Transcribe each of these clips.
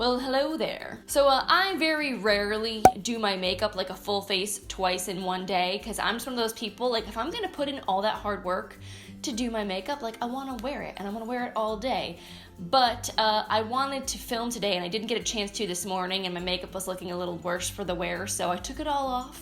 Well, hello there. So I very rarely do my makeup like a full face twice in one day because I'm just one of those people, like if I'm gonna put in all that hard work to do my makeup, like I want to wear it and I want to wear it all day. But I wanted to film today and I didn't get a chance to this morning and my makeup was looking a little worse for the wear, so I took it all off.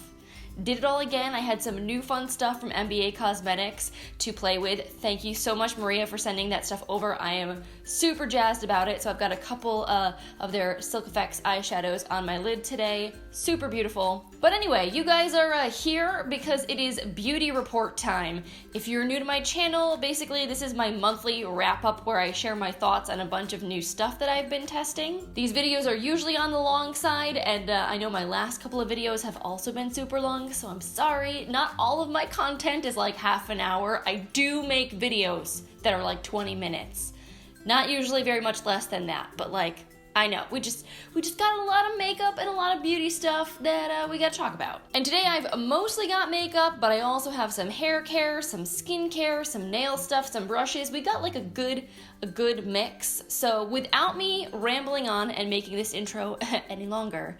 Did it all again. I had some new fun stuff from MBA Cosmetics to play with. Thank you so much, Maria, for sending that stuff over. I am super jazzed about it. So I've got a couple of their Silk Effects eyeshadows on my lid today. Super beautiful. But anyway, you guys are here because it is beauty report time. If you're new to my channel, basically this is my monthly wrap-up where I share my thoughts on a bunch of new stuff that I've been testing. These videos are usually on the long side, and I know my last couple of videos have also been super long, so I'm sorry. Not all of my content is like half an hour. I do make videos that are like 20 minutes. Not usually very much less than that, but like, I know, we just got a lot of makeup and a lot of beauty stuff that we gotta talk about. And today I've mostly got makeup, but I also have some hair care, some skin care, some nail stuff, some brushes. We got like a good mix. So without me rambling on and making this intro any longer,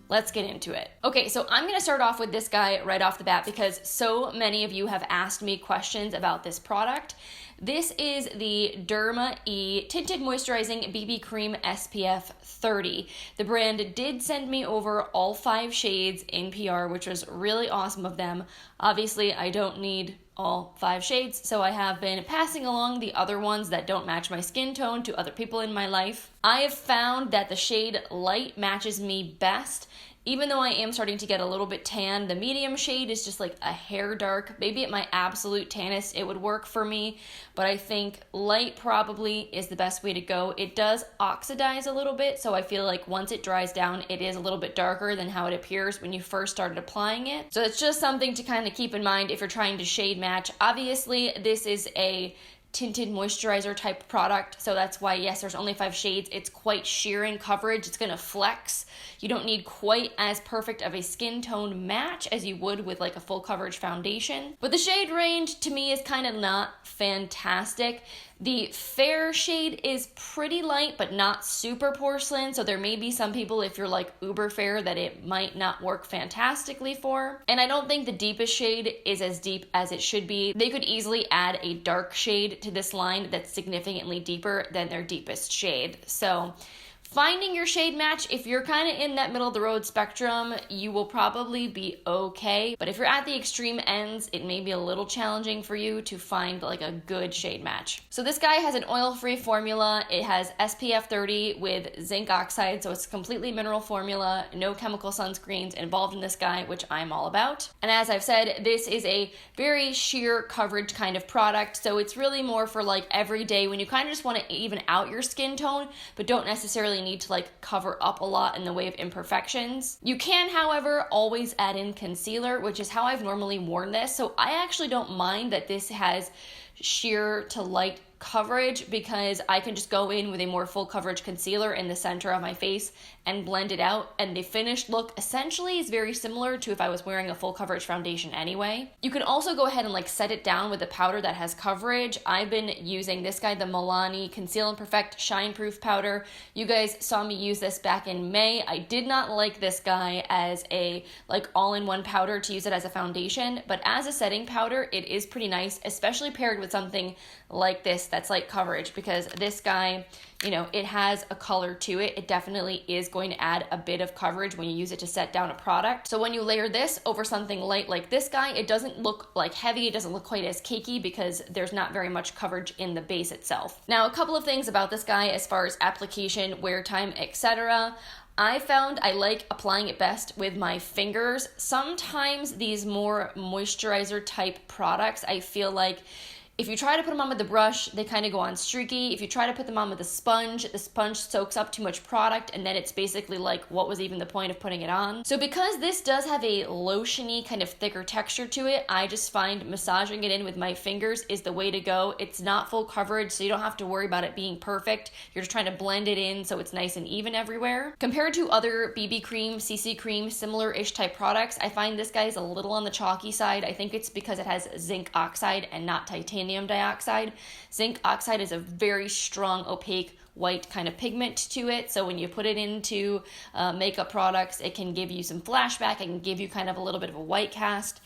let's get into it. Okay, so I'm gonna start off with this guy right off the bat because so many of you have asked me questions about this product. This is the DermaE Tinted Moisturizing BB Cream SPF 30. The brand did send me over all 5 shades in PR, which was really awesome of them. Obviously, I don't need all 5 shades, so I have been passing along the other ones that don't match my skin tone to other people in my life. I have found that the shade Light matches me best. Even though I am starting to get a little bit tan, the medium shade is just like a hair dark. Maybe at my absolute tannest it would work for me, but I think Light probably is the best way to go. It does oxidize a little bit, so I feel like once it dries down, it is a little bit darker than how it appears when you first started applying it. So it's just something to kind of keep in mind if you're trying to shade match. Obviously, this is a tinted moisturizer type product, so that's why, yes, there's only 5 shades. It's quite sheer in coverage. It's gonna flex. You don't need quite as perfect of a skin tone match as you would with like a full coverage foundation, but the shade range to me is kind of not fantastic. The fair shade is pretty light, but not super porcelain, so there may be some people, if you're like uber fair, that it might not work fantastically for. And I don't think the deepest shade is as deep as it should be. They could easily add a dark shade to this line that's significantly deeper than their deepest shade. So finding your shade match, if you're kind of in that middle of the road spectrum, you will probably be okay. But if you're at the extreme ends, it may be a little challenging for you to find like a good shade match. So this guy has an oil-free formula. It has SPF 30 with zinc oxide, so it's a completely mineral formula, no chemical sunscreens involved in this guy, which I'm all about. And as I've said, this is a very sheer coverage kind of product, so it's really more for like every day when you kind of just want to even out your skin tone, but don't necessarily need to like cover up a lot in the way of imperfections. You can, however, always add in concealer, which is how I've normally worn this. So I actually don't mind that this has sheer to light coverage because I can just go in with a more full coverage concealer in the center of my face and blend it out, and the finished look essentially is very similar to if I was wearing a full coverage foundation anyway. You can also go ahead and like set it down with a powder that has coverage. I've been using this guy, the Milani Conceal and Perfect Shine Proof Powder. You guys saw me use this back in May. I did not like this guy as a like all-in-one powder to use it as a foundation, but as a setting powder, it is pretty nice, especially paired with something like this that's like coverage, because this guy, you know, it has a color to it. It definitely is going to add a bit of coverage when you use it to set down a product. So when you layer this over something light like this guy, it doesn't look like heavy. It doesn't look quite as cakey because there's not very much coverage in the base itself. Now, a couple of things about this guy as far as application, wear time, etc. I found I like applying it best with my fingers. Sometimes these more moisturizer type products, I feel like if you try to put them on with the brush, they kind of go on streaky. If you try to put them on with the sponge soaks up too much product, and then it's basically like, what was even the point of putting it on? So because this does have a lotiony kind of thicker texture to it, I just find massaging it in with my fingers is the way to go. It's not full coverage, so you don't have to worry about it being perfect. You're just trying to blend it in so it's nice and even everywhere. Compared to other BB cream, CC cream, similar-ish type products, I find this guy is a little on the chalky side. I think it's because it has zinc oxide and not titanium dioxide. Zinc oxide is a very strong, opaque, white kind of pigment to it. So when you put it into makeup products, it can give you some flashback. It can give you kind of a little bit of a white cast.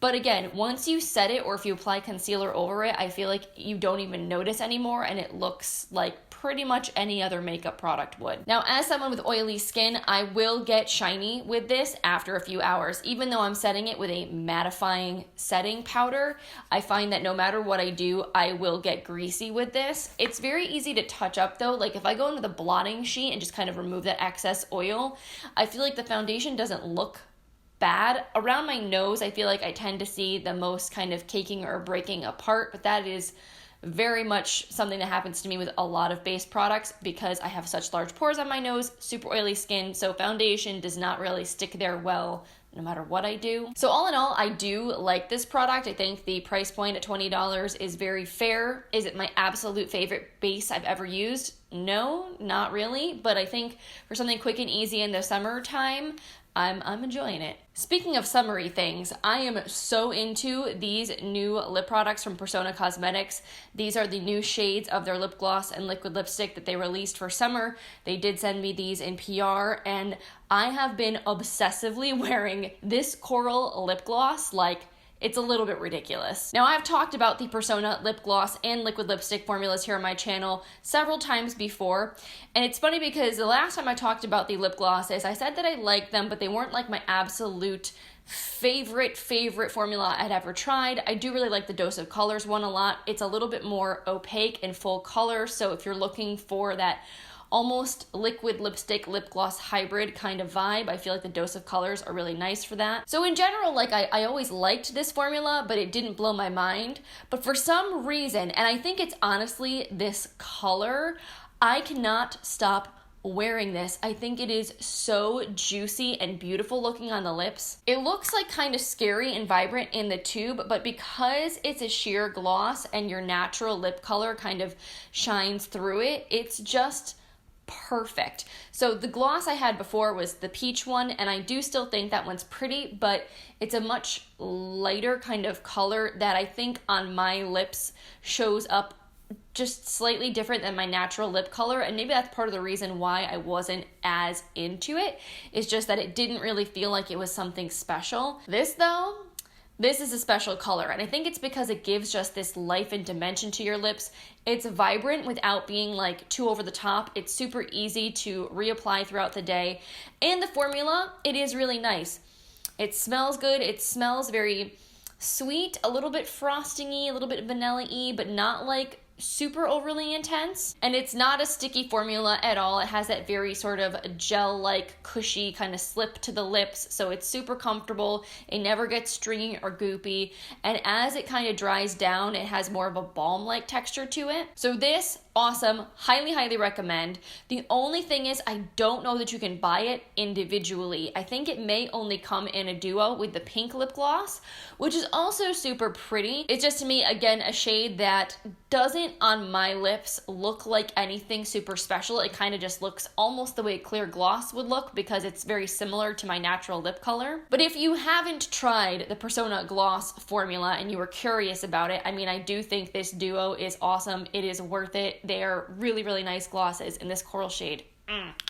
But again, once you set it or if you apply concealer over it, I feel like you don't even notice anymore and it looks like pretty much any other makeup product would. Now, as someone with oily skin, I will get shiny with this after a few hours. Even though I'm setting it with a mattifying setting powder, I find that no matter what I do, I will get greasy with this. It's very easy to touch up though. Like if I go into the blotting sheet and just kind of remove that excess oil, I feel like the foundation doesn't look bad. Around my nose, I feel like I tend to see the most kind of caking or breaking apart, but that is very much something that happens to me with a lot of base products because I have such large pores on my nose, super oily skin, so foundation does not really stick there well no matter what I do. So all in all, I do like this product. I think the price point at $20 is very fair. Is it my absolute favorite base I've ever used? No, not really, but I think for something quick and easy in the summertime, I'm enjoying it. Speaking of summery things, I am so into these new lip products from Persona Cosmetics. These are the new shades of their lip gloss and liquid lipstick that they released for summer. They did send me these in PR, and I have been obsessively wearing this coral lip gloss like it's a little bit ridiculous. Now, I've talked about the Persona lip gloss and liquid lipstick formulas here on my channel several times before, and it's funny because the last time I talked about the lip glosses, I said that I liked them, but they weren't like my absolute favorite formula I'd ever tried. I do really like the Dose of Colors one a lot. It's a little bit more opaque and full color, so if you're looking for that almost liquid lipstick lip gloss hybrid kind of vibe, I feel like the Dose of Colors are really nice for that. So in general, like I always liked this formula, but it didn't blow my mind. But for some reason, and I think it's honestly this color, I cannot stop wearing this. I think it is so juicy and beautiful looking on the lips. It looks like kind of scary and vibrant in the tube, but because it's a sheer gloss and your natural lip color kind of shines through it, it's just perfect. So the gloss I had before was the peach one, and I do still think that one's pretty, but it's a much lighter kind of color that I think on my lips shows up just slightly different than my natural lip color, and maybe that's part of the reason why I wasn't as into it, is just that it didn't really feel like it was something special. This though, this is a special color, and I think it's because it gives just this life and dimension to your lips. It's vibrant without being like too over the top. It's super easy to reapply throughout the day, and the formula, it is really nice. It smells good. It smells very sweet, a little bit frosting-y, a little bit vanilla-y, but not like super overly intense. And it's not a sticky formula at all. It has that very sort of gel-like cushy kind of slip to the lips, so it's super comfortable. It never gets stringy or goopy, and as it kind of dries down, it has more of a balm-like texture to it. So this, awesome, highly recommend. The only thing is I don't know that you can buy it individually. I think it may only come in a duo with the pink lip gloss, which is also super pretty. It's just, to me, again, a shade that doesn't on my lips look like anything super special. It kind of just looks almost the way clear gloss would look because it's very similar to my natural lip color. But if you haven't tried the Persona gloss formula and you were curious about it, I mean, I do think this duo is awesome. It is worth it. They are really nice glosses in this coral shade.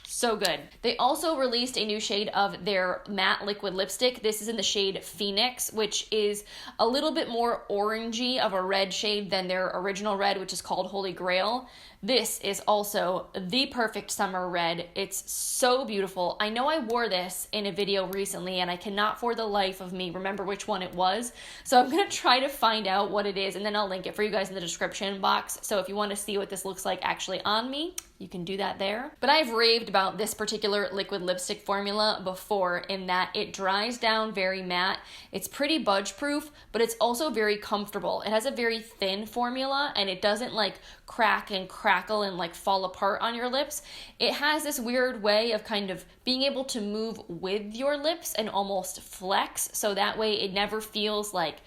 So good. They also released a new shade of their matte liquid lipstick. This is in the shade Phoenix, which is a little bit more orangey of a red shade than their original red, which is called Holy Grail. This is also the perfect summer red. It's so beautiful. I know I wore this in a video recently, and I cannot for the life of me remember which one it was. So I'm going to try to find out what it is, and then I'll link it for you guys in the description box. So if you want to see what this looks like actually on me, you can do that there. But I've raved about this particular liquid lipstick formula before, in that it dries down very matte. It's pretty budge proof, but it's also very comfortable. It has a very thin formula, and it doesn't like crack and crackle and like fall apart on your lips. It has this weird way of kind of being able to move with your lips and almost flex, so that way it never feels like,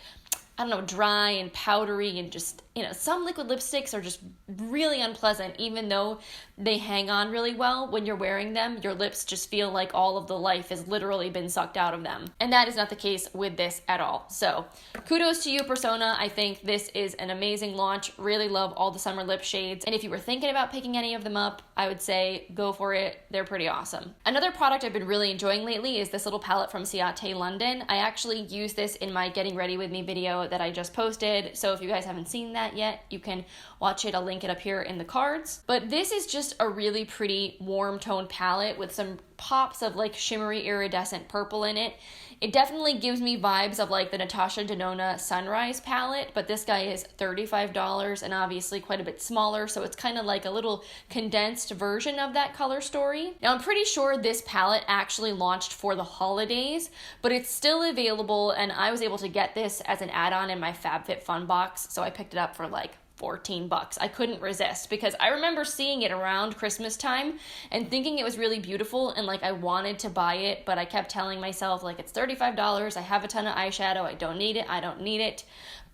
I don't know, dry and powdery and just you know, some liquid lipsticks are just really unpleasant, even though they hang on really well. When you're wearing them, your lips just feel like all of the life has literally been sucked out of them. And that is not the case with this at all. So kudos to you, Persona. I think this is an amazing launch. Really love all the summer lip shades. And if you were thinking about picking any of them up, I would say go for it. They're pretty awesome. Another product I've been really enjoying lately is this little palette from Ciate London. I actually used this in my Getting Ready With Me video that I just posted. So if you guys haven't seen that yet, you can watch it. I'll link it up here in the cards. But this is just a really pretty warm toned palette with some pops of like shimmery iridescent purple in it. It definitely gives me vibes of like the Natasha Denona Sunrise palette, but this guy is $35 and obviously quite a bit smaller, so it's kind of like a little condensed version of that color story. Now, I'm pretty sure this palette actually launched for the holidays, but it's still available, and I was able to get this as an add-on in my FabFitFun box, so I picked it up for like $14. I couldn't resist because I remember seeing it around Christmas time and thinking it was really beautiful and like I wanted to buy it, but I kept telling myself like it's $35, I have a ton of eyeshadow, I don't need it.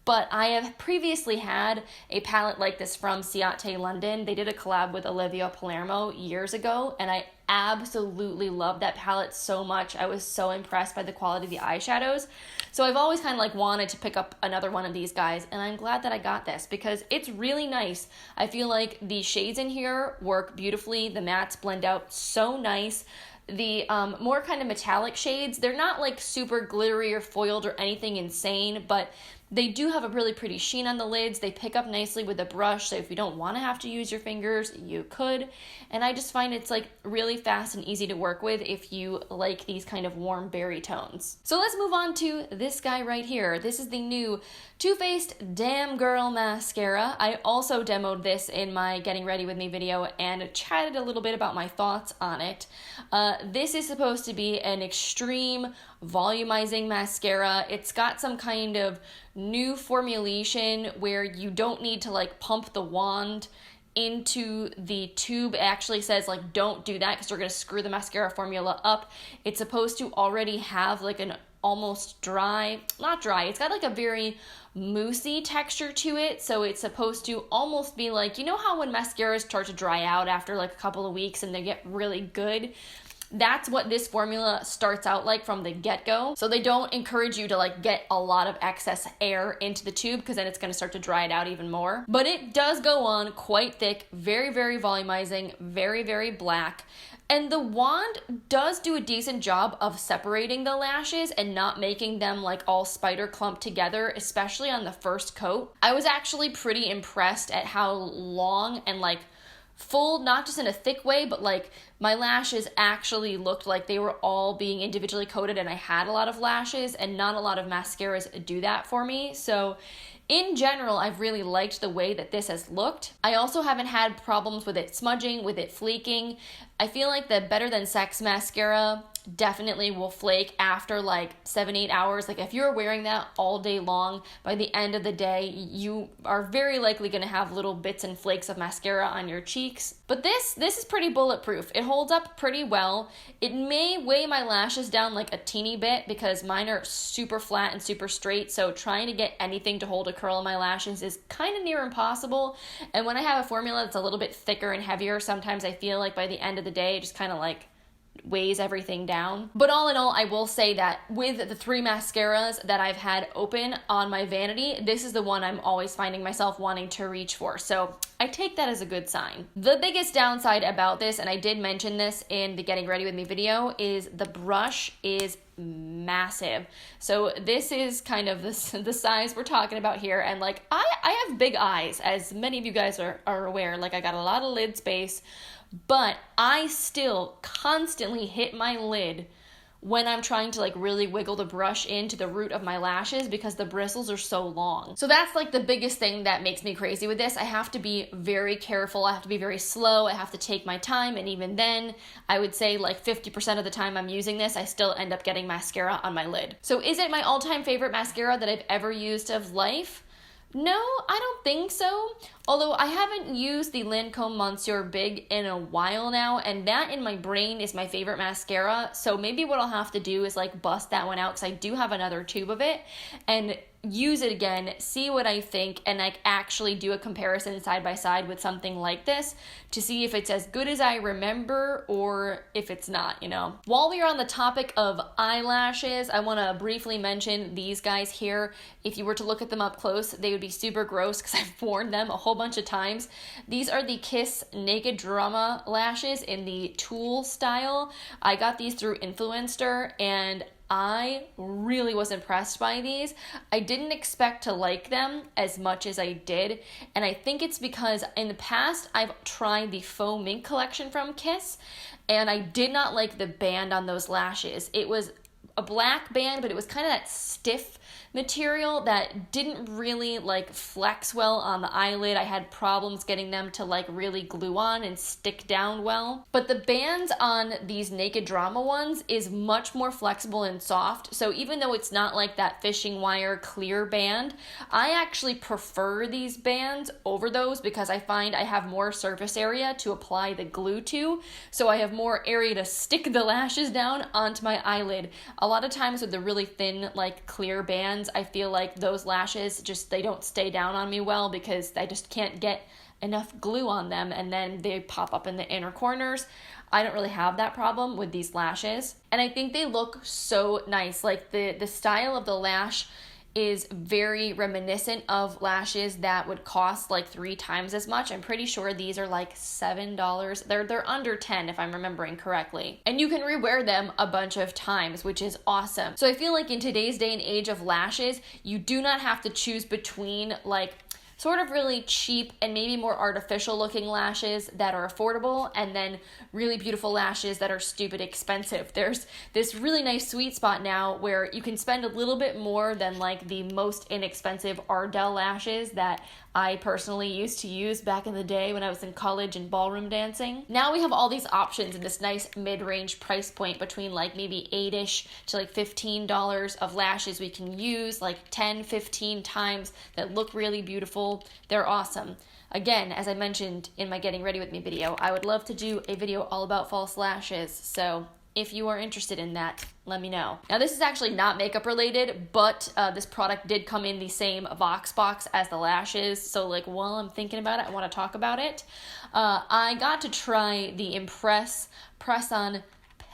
But I have previously had a palette like this from Ciate London. They did a collab with Olivia Palermo years ago, and I absolutely loved that palette so much. I was so impressed by the quality of the eyeshadows. So I've always kind of like wanted to pick up another one of these guys, and I'm glad that I got this because it's really nice. I feel like the shades in here work beautifully. The mattes blend out so nice. The more kind of metallic shades, they're not like super glittery or foiled or anything insane, but they do have a really pretty sheen on the lids. They pick up nicely with a brush, so if you don't want to have to use your fingers, you could. And I just find it's like really fast and easy to work with if you like these kind of warm berry tones. So let's move on to this guy right here. This is the new Too Faced Damn Girl Mascara. I also demoed this in my Getting Ready With Me video and chatted a little bit about my thoughts on it. This is supposed to be an extreme volumizing mascara. It's got some kind of new formulation where you don't need to like pump the wand into the tube. It actually says like don't do that because you're going to screw the mascara formula up. It's supposed to already have like an almost dry, not dry, it's got like a very moussey texture to it, so it's supposed to almost be like, you know how when mascaras start to dry out after like a couple of weeks and they get really good? That's what this formula starts out like from the get-go. So they don't encourage you to like get a lot of excess air into the tube because then it's going to start to dry it out even more. But it does go on quite thick, very, very volumizing, very, very black. And the wand does do a decent job of separating the lashes and not making them like all spider clumped together, especially on the first coat. I was actually pretty impressed at how long and like full, not just in a thick way, but like my lashes actually looked like they were all being individually coated and I had a lot of lashes, and not a lot of mascaras do that for me. So in general, I've really liked the way that this has looked. I also haven't had problems with it smudging, with it flaking. I feel like the Better Than Sex mascara definitely will flake after like 7-8 hours. Like if you're wearing that all day long, by the end of the day, you are very likely going to have little bits and flakes of mascara on your cheeks. But this is pretty bulletproof. It holds up pretty well. It may weigh my lashes down like a teeny bit because mine are super flat and super straight, so trying to get anything to hold a curl in my lashes is kind of near impossible. And when I have a formula that's a little bit thicker and heavier, sometimes I feel like by the end of the day, it just kind of like weighs everything down. But all in all, I will say that with the 3 mascaras that I've had open on my vanity, this is the one I'm always finding myself wanting to reach for. So I take that as a good sign. The biggest downside about this, and I did mention this in the Getting Ready With Me video, is the brush is massive. So this is kind of the size we're talking about here, and like I have big eyes, as many of you guys are aware. Like I got a lot of lid space, but I still constantly hit my lid when I'm trying to like really wiggle the brush into the root of my lashes because the bristles are so long. So that's like the biggest thing that makes me crazy with this. I have to be very careful. I have to be very slow. I have to take my time. And even then, I would say like 50% of the time I'm using this, I still end up getting mascara on my lid. So is it my all-time favorite mascara that I've ever used of life? No, I don't think so. Although I haven't used the Lancome Monsieur Big in a while now, and that in my brain is my favorite mascara. So maybe what I'll have to do is like bust that one out because I do have another tube of it. And use it again, see what I think, and like actually do a comparison side by side with something like this to see if it's as good as I remember or if it's not, you know. While we are on the topic of eyelashes, I want to briefly mention these guys here. If you were to look at them up close, they would be super gross because I've worn them a whole bunch of times. These are the Kiss Naked Drama lashes in the Tulle style. I got these through Influencer and I really was impressed by these. I didn't expect to like them as much as I did, and I think it's because in the past I've tried the Faux Mink collection from Kiss, and I did not like the band on those lashes. It was a black band, but it was kind of that stiff material that didn't really like flex well on the eyelid. I had problems getting them to like really glue on and stick down well. But the bands on these Naked Drama ones is much more flexible and soft. So even though it's not like that fishing wire clear band, I actually prefer these bands over those because I find I have more surface area to apply the glue to. So I have more area to stick the lashes down onto my eyelid. A lot of times with the really thin like clear bands, I feel like those lashes just, they don't stay down on me well because I just can't get enough glue on them and then they pop up in the inner corners. I don't really have that problem with these lashes. And I think they look so nice. Like the style of the lash is very reminiscent of lashes that would cost like 3 times as much. I'm pretty sure these are like $7. They're under 10 if I'm remembering correctly. And you can rewear them a bunch of times, which is awesome. So I feel like in today's day and age of lashes, you do not have to choose between like sort of really cheap and maybe more artificial looking lashes that are affordable and then really beautiful lashes that are stupid expensive. There's this really nice sweet spot now where you can spend a little bit more than like the most inexpensive Ardell lashes that I personally used to use back in the day when I was in college and ballroom dancing. Now we have all these options in this nice mid-range price point between like maybe $8-ish to like $15 of lashes we can use like 10, 15 times that look really beautiful. They're awesome. Again, as I mentioned in my Getting Ready With Me video, I would love to do a video all about false lashes. So if you are interested in that, let me know. Now this is actually not makeup related, but this product did come in the same Vox box as the lashes. So like while I'm thinking about it, I want to talk about it. I got to try the Impress Press-On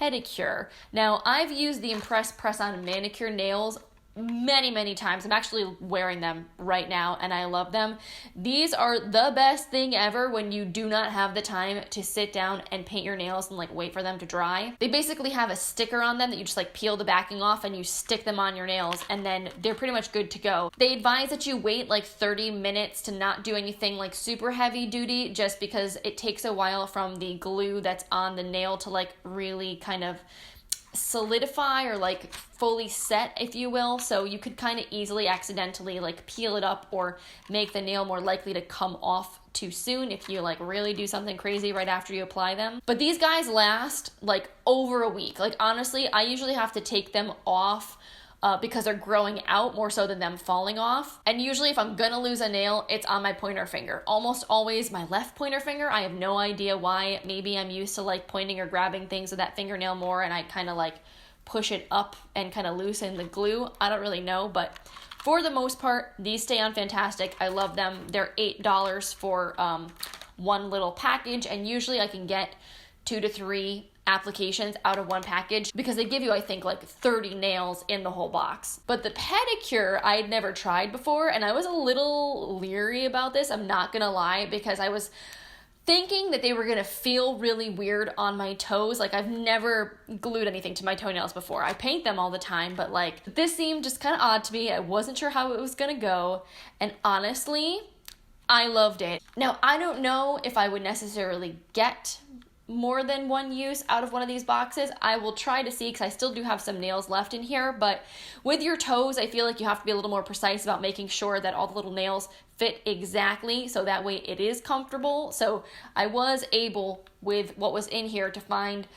Pedicure. Now I've used the Impress Press-On Manicure nails many times. I'm actually wearing them right now and I love them. These are the best thing ever when you do not have the time to sit down and paint your nails and like wait for them to dry. They basically have a sticker on them that you just like peel the backing off and you stick them on your nails and then they're pretty much good to go. They advise that you wait like 30 minutes to not do anything like super heavy duty just because it takes a while from the glue that's on the nail to like really kind of solidify or like fully set, if you will. So you could kind of easily accidentally like peel it up or make the nail more likely to come off too soon if you like really do something crazy right after you apply them. But these guys last like over a week. Like honestly, I usually have to take them off because they're growing out more so than them falling off. And usually if I'm gonna lose a nail, it's on my pointer finger. Almost always my left pointer finger. I have no idea why. Maybe I'm used to like pointing or grabbing things with that fingernail more and I kind of like push it up and kind of loosen the glue. I don't really know, but for the most part, these stay on fantastic. I love them. They're $8 for one little package, and usually I can get 2 to 3 applications out of one package because they give you, I think, like 30 nails in the whole box. But the pedicure I had never tried before, and I was a little leery about this, I'm not gonna lie, because I was thinking that they were gonna feel really weird on my toes. Like I've never glued anything to my toenails before. I paint them all the time, but like this seemed just kind of odd to me. I wasn't sure how it was gonna go, and honestly, I loved it. Now, I don't know if I would necessarily get more than one use out of one of these boxes. I will try to see because I still do have some nails left in here, but with your toes, I feel like you have to be a little more precise about making sure that all the little nails fit exactly so that way it is comfortable. So I was able, with what was in here, to find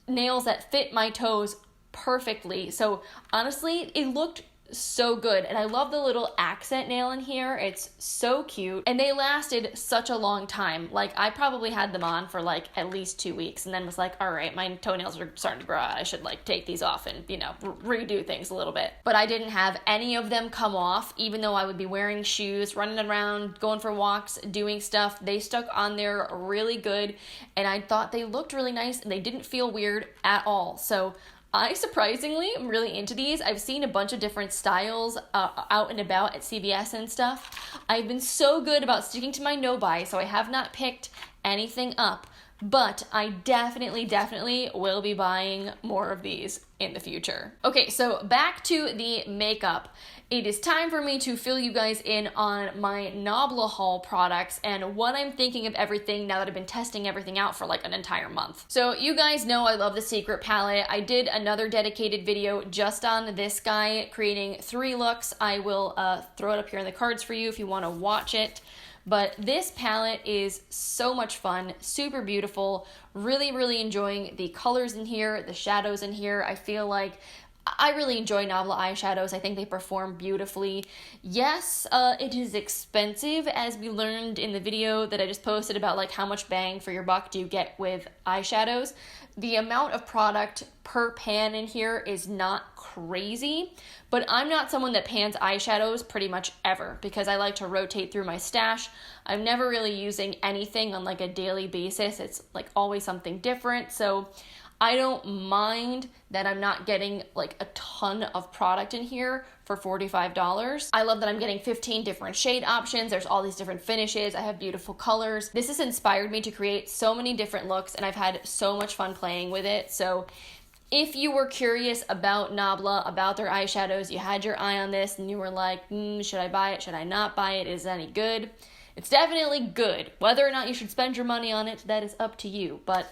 nails that fit my toes perfectly. So honestly, it looked so good. And I love the little accent nail in here. It's so cute. And they lasted such a long time. Like, I probably had them on for like at least 2 weeks and then was like, all right, my toenails are starting to grow out. I should like take these off and, you know, redo things a little bit. But I didn't have any of them come off, even though I would be wearing shoes, running around, going for walks, doing stuff. They stuck on there really good, and I thought they looked really nice and they didn't feel weird at all. So I surprisingly am really into these. I've seen a bunch of different styles out and about at CVS and stuff. I've been so good about sticking to my no buy, so I have not picked anything up, but I definitely will be buying more of these in the future. Okay, so back to the makeup. It is time for me to fill you guys in on my Nabla haul products and what I'm thinking of everything now that I've been testing everything out for like an entire month. So you guys know I love the Secret palette. I did another dedicated video just on this guy, creating 3 looks. I will throw it up here in the cards for you if you want to watch it. But this palette is so much fun, super beautiful, really enjoying the colors in here, the shadows in here. I feel like I really enjoy Nabla eyeshadows. I think they perform beautifully. Yes, it is expensive, as we learned in the video that I just posted about like how much bang for your buck do you get with eyeshadows. The amount of product per pan in here is not crazy, but I'm not someone that pans eyeshadows pretty much ever because I like to rotate through my stash. I'm never really using anything on like a daily basis. It's like always something different. So I don't mind that I'm not getting like a ton of product in here for $45. I love that I'm getting 15 different shade options. There's all these different finishes. I have beautiful colors. This has inspired me to create so many different looks, and I've had so much fun playing with it. So if you were curious about Nabla, about their eyeshadows, you had your eye on this and you were like, should I buy it? Should I not buy it? Is it any good? It's definitely good. Whether or not you should spend your money on it, that is up to you. But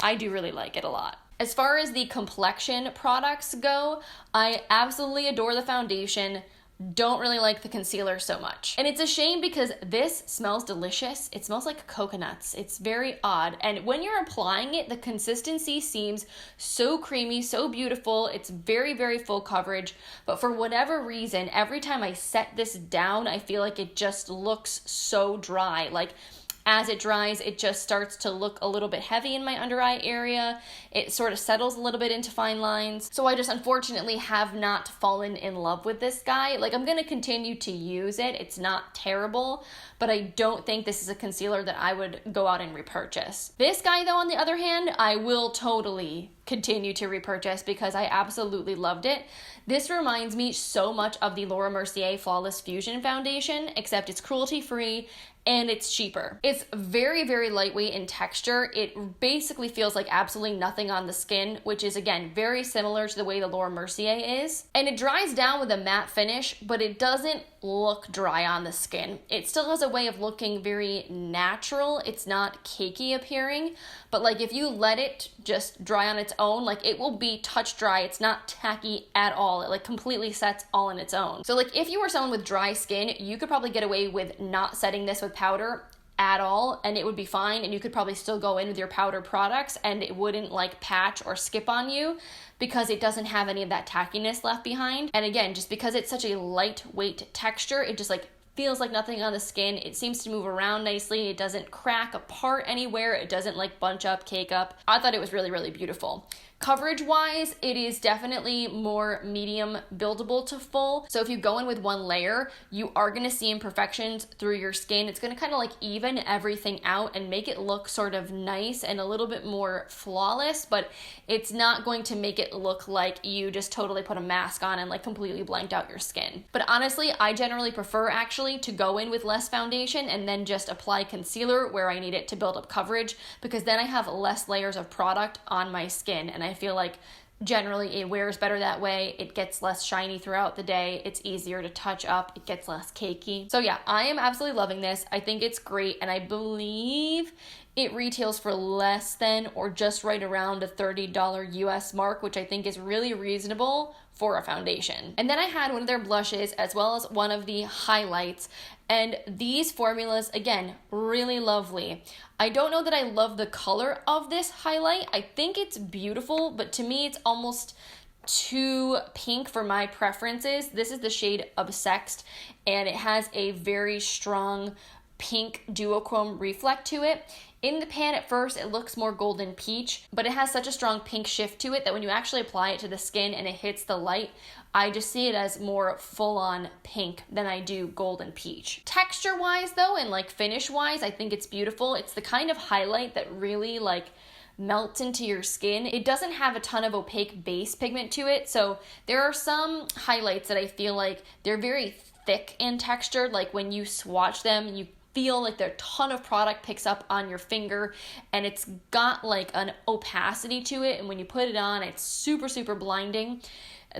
I do really like it a lot. As far as the complexion products go, I absolutely adore the foundation. Don't really like the concealer so much. And it's a shame because this smells delicious. It smells like coconuts. It's very odd. And when you're applying it, the consistency seems so creamy, so beautiful. It's very full coverage. But for whatever reason, every time I set this down, I feel like it just looks so dry. Like, as it dries, it just starts to look a little bit heavy in my under eye area. It sort of settles a little bit into fine lines. So I just unfortunately have not fallen in love with this guy. Like, I'm gonna continue to use it. It's not terrible, but I don't think this is a concealer that I would go out and repurchase. This guy though, on the other hand, I will totally continue to repurchase because I absolutely loved it. This reminds me so much of the Laura Mercier Flawless Fusion Foundation, except it's cruelty-free and it's cheaper. It's very lightweight in texture. It basically feels like absolutely nothing on the skin, which is, again, very similar to the way the Laura Mercier is. And it dries down with a matte finish, but it doesn't look dry on the skin. It still has a way of looking very natural. It's not cakey appearing, but like if you let it just dry on its own, like it will be touch dry. It's not tacky at all. It like completely sets all on its own. So like if you were someone with dry skin, you could probably get away with not setting this with powder at all and it would be fine, and you could probably still go in with your powder products and it wouldn't like patch or skip on you because it doesn't have any of that tackiness left behind. And again, just because it's such a lightweight texture, it just like feels like nothing on the skin. It seems to move around nicely. It doesn't crack apart anywhere. It doesn't like bunch up, cake up. I thought it was really beautiful. Coverage wise, it is definitely more medium buildable to full. So if you go in with one layer, you are gonna see imperfections through your skin. It's gonna kind of like even everything out and make it look sort of nice and a little bit more flawless, but it's not going to make it look like you just totally put a mask on and like completely blanked out your skin. But honestly, I generally prefer actually to go in with less foundation and then just apply concealer where I need it to build up coverage, because then I have less layers of product on my skin, and I feel like generally it wears better that way. It gets less shiny throughout the day. It's easier to touch up. It gets less cakey. So yeah, I am absolutely loving this. I think it's great, and I believe it retails for less than or just right around a $30 US mark, which I think is really reasonable for a foundation. And then I had one of their blushes as well as one of the highlights, and these formulas, again, really lovely. I don't know that I love the color of this highlight. I think it's beautiful, but to me it's almost too pink for my preferences. This is the shade Obsexed, and it has a very strong pink duochrome reflect to it. In the pan at first, it looks more golden peach, but it has such a strong pink shift to it that when you actually apply it to the skin and it hits the light, I just see it as more full-on pink than I do golden peach. Texture-wise though, and like finish-wise, I think it's beautiful. It's the kind of highlight that really like melts into your skin. It doesn't have a ton of opaque base pigment to it, so there are some highlights that I feel like they're very thick in texture, like when you swatch them, you feel like a ton of product picks up on your finger, and it's got like an opacity to it, and when you put it on, it's super, super blinding.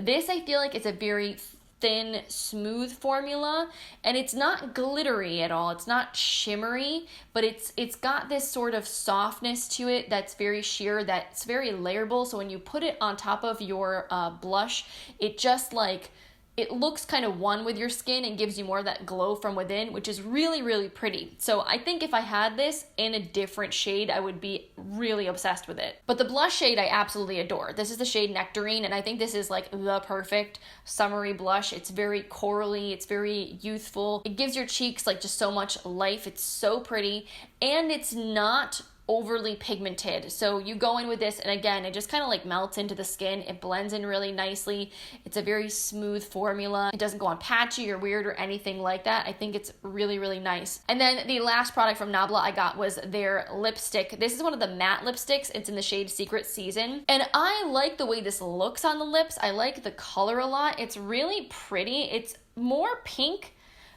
This, I feel like it's a very thin, smooth formula, and it's not glittery at all. It's not shimmery, but it's got this sort of softness to it that's very sheer, that's very layerable, so when you put it on top of your blush, it just like, it looks kind of one with your skin and gives you more of that glow from within, which is really, really pretty. So I think if I had this in a different shade, I would be really obsessed with it. But the blush shade I absolutely adore. This is the shade Nectarine, and I think this is like the perfect summery blush. It's very corally, it's very youthful. It gives your cheeks like just so much life. It's so pretty, and it's not overly pigmented. So you go in with this, and again, it just kind of like melts into the skin. It blends in really nicely. It's a very smooth formula. It doesn't go on patchy or weird or anything like that. I think it's really, really nice. And then the last product from Nabla I got was their lipstick. This is one of the matte lipsticks. It's in the shade Secret Season. And I like the way this looks on the lips. I like the color a lot. It's really pretty. It's more pink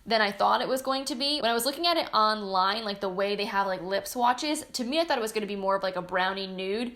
than I thought it was going to be. When I was looking at it online, like the way they have like lip swatches, to me I thought it was going to be more of like a brownie nude,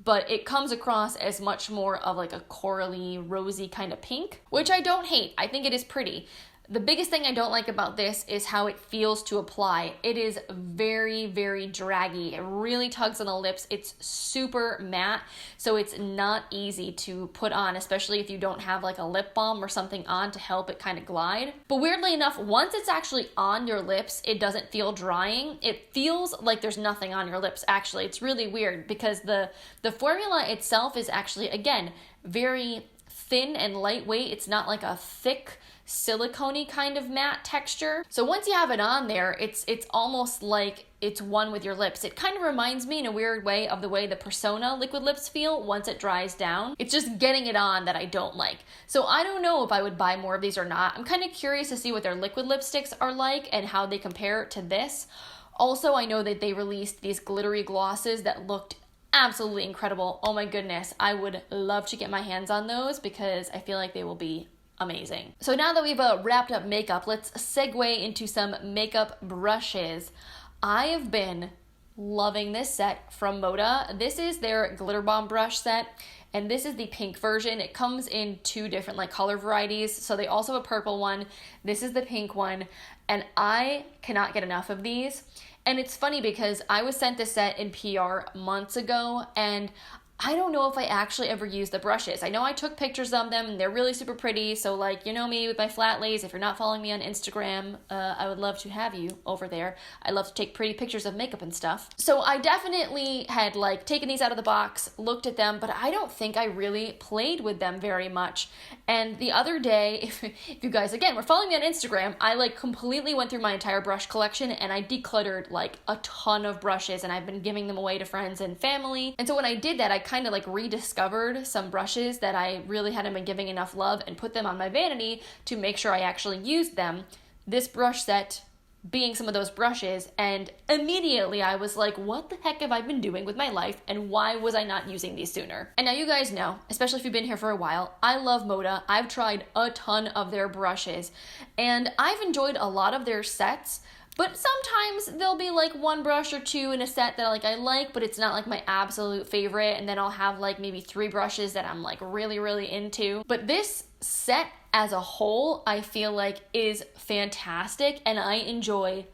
but it comes across as much more of like a corally, rosy kind of pink, which I don't hate. I think it is pretty. The biggest thing I don't like about this is how it feels to apply. It is very, very draggy. It really tugs on the lips. It's super matte, so it's not easy to put on, especially if you don't have like a lip balm or something on to help it kind of glide. But weirdly enough, once it's actually on your lips, it doesn't feel drying. It feels like there's nothing on your lips, actually. It's really weird because the formula itself is actually, again, very thin and lightweight. It's not like a thick, silicone-y kind of matte texture. So once you have it on there, it's almost like it's one with your lips. It kind of reminds me in a weird way of the way the Persona liquid lips feel once it dries down. It's just getting it on that I don't like. So I don't know if I would buy more of these or not. I'm kind of curious to see what their liquid lipsticks are like and how they compare to this. Also, I know that they released these glittery glosses that looked absolutely incredible. Oh my goodness, I would love to get my hands on those because I feel like they will be amazing. So now that we've wrapped up makeup, let's segue into some makeup brushes. I have been loving this set from Moda. This is their Glitter Bomb brush set, and this is the pink version. It comes in two different like color varieties. So they also have a purple one. This is the pink one, and I cannot get enough of these. And it's funny because I was sent this set in PR months ago, and I don't know if I actually ever used the brushes. I know I took pictures of them, and they're really super pretty, so like, you know me with my flat lays, if you're not following me on Instagram, I would love to have you over there. I love to take pretty pictures of makeup and stuff. So I definitely had like taken these out of the box, looked at them, but I don't think I really played with them very much. And the other day, if you guys, again, were following me on Instagram, I like completely went through my entire brush collection, and I decluttered like a ton of brushes, and I've been giving them away to friends and family. And so when I did that, I kind of like rediscovered some brushes that I really hadn't been giving enough love and put them on my vanity to make sure I actually used them. This brush set being some of those brushes, and immediately I was like, what the heck have I been doing with my life, and why was I not using these sooner? And now you guys know, especially if you've been here for a while, I love Moda. I've tried a ton of their brushes, and I've enjoyed a lot of their sets. But sometimes there'll be like one brush or two in a set that I like, but it's not like my absolute favorite. And then I'll have like maybe 3 brushes that I'm like really, really into. But this set as a whole, I feel like is fantastic, and I enjoy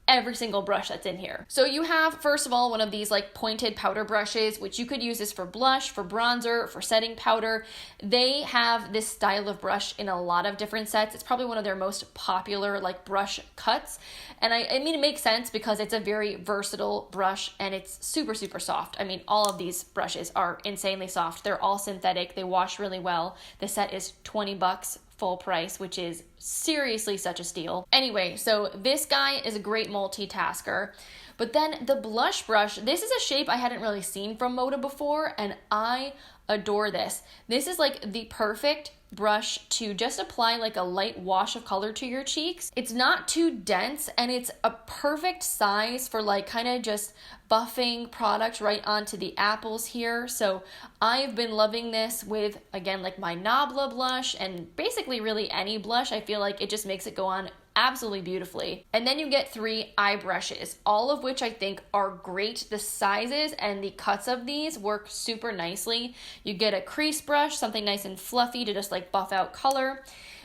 every single brush that's in here. So you have, first of all, one of these like pointed powder brushes, which you could use this for blush, for bronzer, for setting powder. They have this style of brush in a lot of different sets. It's probably one of their most popular like brush cuts. And I mean, it makes sense because it's a very versatile brush and it's super, super soft. I mean, all of these brushes are insanely soft. They're all synthetic. They wash really well. The set is $20 full price, which is seriously such a steal. Anyway, so this guy is a great multitasker. But then the blush brush, this is a shape I hadn't really seen from Moda before, and I adore this. This is like the perfect brush to just apply like a light wash of color to your cheeks. It's not too dense and it's a perfect size for like kind of just buffing product right onto the apples here. So I've been loving this with, again, like my Nabla blush and basically really any blush. I feel like it just makes it go on absolutely beautifully. And then you get 3 eye brushes, all of which I think are great. The sizes and the cuts of these work super nicely. You get a crease brush, something nice and fluffy to just like buff out color.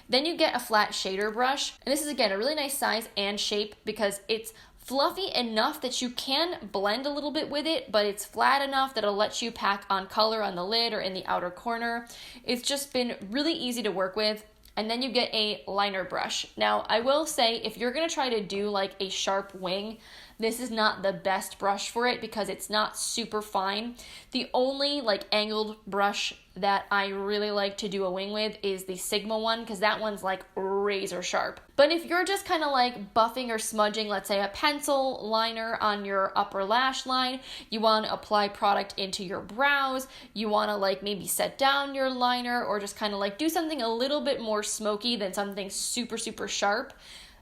Then you get a flat shader brush. And this is, again, a really nice size and shape because it's fluffy enough that you can blend a little bit with it, but it's flat enough that it'll let you pack on color on the lid or in the outer corner. It's just been really easy to work with. And then you get a liner brush. Now, I will say, if you're gonna try to do like a sharp wing, this is not the best brush for it because it's not super fine. The only like angled brush that I really like to do a wing with is the Sigma one because that one's like razor sharp. But if you're just kind of like buffing or smudging, let's say a pencil liner on your upper lash line, you want to apply product into your brows, you want to like maybe set down your liner or just kind of like do something a little bit more smoky than something super, super sharp,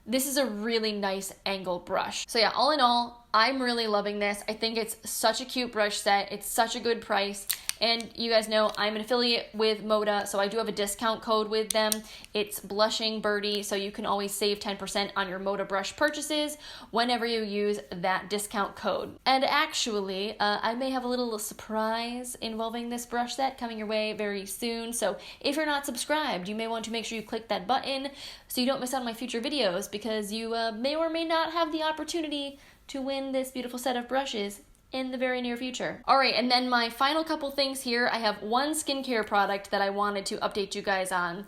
this is a really nice angled brush. So yeah, all in all, I'm really loving this. I think it's such a cute brush set. It's such a good price. And you guys know I'm an affiliate with Moda, so I do have a discount code with them. It's Blushing Birdie, so you can always save 10% on your Moda brush purchases whenever you use that discount code. And actually, I may have a little surprise involving this brush set coming your way very soon. So if you're not subscribed, you may want to make sure you click that button so you don't miss out on my future videos because you may or may not have the opportunity to win this beautiful set of brushes in the very near future. All right, and then my final couple things here. I have one skincare product that I wanted to update you guys on,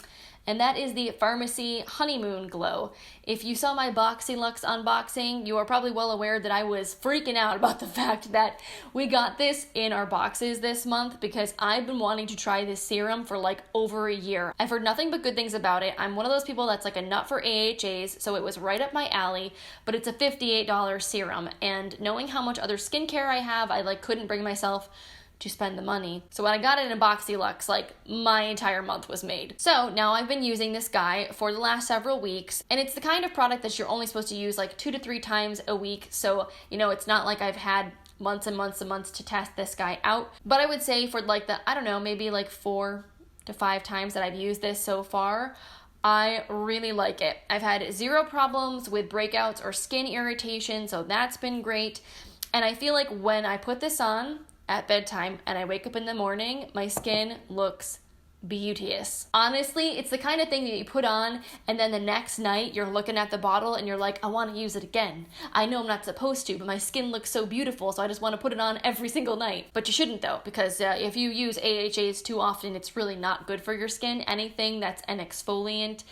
and that is the Pharmacy Honeymoon Glow. If you saw my BoxyLuxe unboxing, you are probably well aware that I was freaking out about the fact that we got this in our boxes this month because I've been wanting to try this serum for like over a year. I've heard nothing but good things about it. I'm one of those people that's like a nut for AHAs, so it was right up my alley, but it's a $58 serum, and knowing how much other skincare I have, I like couldn't bring myself to spend the money. So when I got it in BoxyLuxe, like my entire month was made. So now I've been using this guy for the last several weeks, and it's the kind of product that you're only supposed to use like 2 to 3 times a week. So, you know, it's not like I've had months and months and months to test this guy out. But I would say for like the, I don't know, maybe like 4 to 5 times that I've used this so far, I really like it. I've had 0 problems with breakouts or skin irritation, so that's been great. And I feel like when I put this on at bedtime and I wake up in the morning, my skin looks beauteous. Honestly, it's the kind of thing that you put on and then the next night you're looking at the bottle and you're like, I want to use it again. I know I'm not supposed to, but my skin looks so beautiful, so I just want to put it on every single night. But you shouldn't though, because if you use AHAs too often, it's really not good for your skin. Anything that's an exfoliant,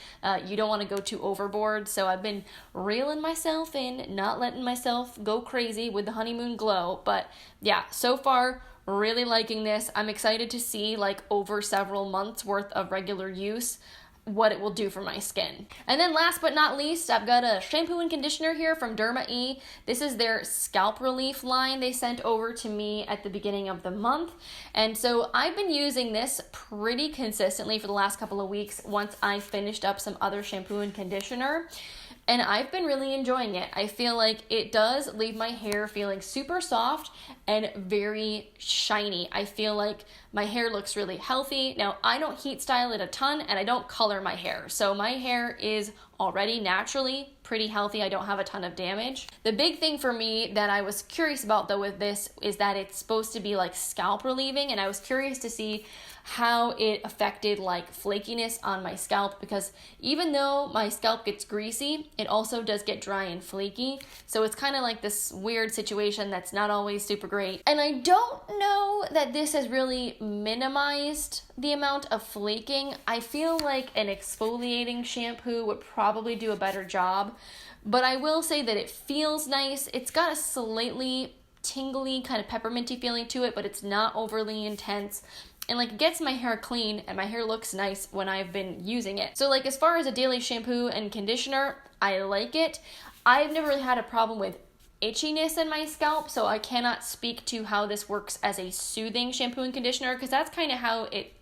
you don't want to go too overboard. So I've been reeling myself in, not letting myself go crazy with the Honeymoon Glow. But yeah, so far, really liking this. I'm excited to see like over several months worth of regular use what it will do for my skin. And then last but not least, I've got a shampoo and conditioner here from DermaE. This is their scalp relief line they sent over to me at the beginning of the month. And so I've been using this pretty consistently for the last couple of weeks once I finished up some other shampoo and conditioner. And I've been really enjoying it. I feel like it does leave my hair feeling super soft and very shiny. I feel like my hair looks really healthy. Now, I don't heat style it a ton and I don't color my hair. So my hair is already naturally pretty healthy. I don't have a ton of damage. The big thing for me that I was curious about though with this is that it's supposed to be like scalp relieving, and I was curious to see how it affected like flakiness on my scalp, because even though my scalp gets greasy, it also does get dry and flaky. So it's kind of like this weird situation that's not always super great. And I don't know that this has really minimized the amount of flaking. I feel like an exfoliating shampoo would probably do a better job, but I will say that it feels nice. It's got a slightly tingly kind of pepperminty feeling to it, but it's not overly intense. And like it gets my hair clean and my hair looks nice when I've been using it. So like as far as a daily shampoo and conditioner, I like it. I've never really had a problem with itchiness in my scalp, so I cannot speak to how this works as a soothing shampoo and conditioner, because that's kind of how it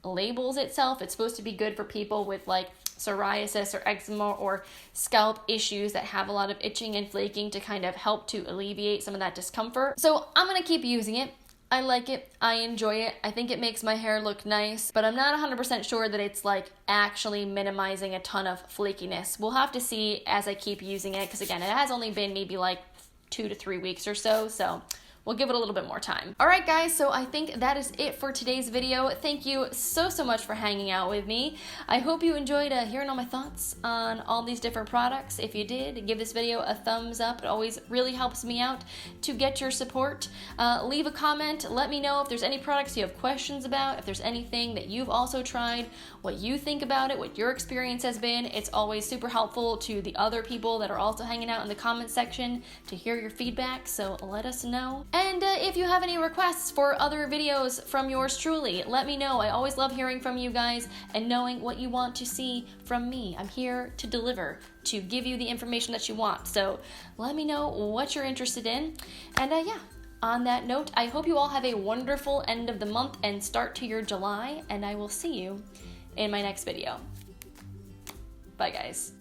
labels itself. It's supposed to be good for people with like psoriasis or eczema or scalp issues that have a lot of itching and flaking, to kind of help to alleviate some of that discomfort. So I'm gonna keep using it. I like it, I enjoy it, I think it makes my hair look nice, but I'm not 100% sure that it's like actually minimizing a ton of flakiness. We'll have to see as I keep using it, because again, it has only been maybe like 2 to 3 weeks or so, so we'll give it a little bit more time. All right, guys, so I think that is it for today's video. Thank you so much for hanging out with me. I hope you enjoyed hearing all my thoughts on all these different products. If you did, give this video a thumbs up. It always really helps me out to get your support. Leave a comment. Let me know if there's any products you have questions about, if there's anything that you've also tried, what you think about it, what your experience has been. It's always super helpful to the other people that are also hanging out in the comment section to hear your feedback, so let us know. And if you have any requests for other videos from yours truly, let me know. I always love hearing from you guys and knowing what you want to see from me. I'm here to deliver, to give you the information that you want. So let me know what you're interested in. And yeah, on that note, I hope you all have a wonderful end of the month and start to your July, and I will see you in my next video. Bye, guys.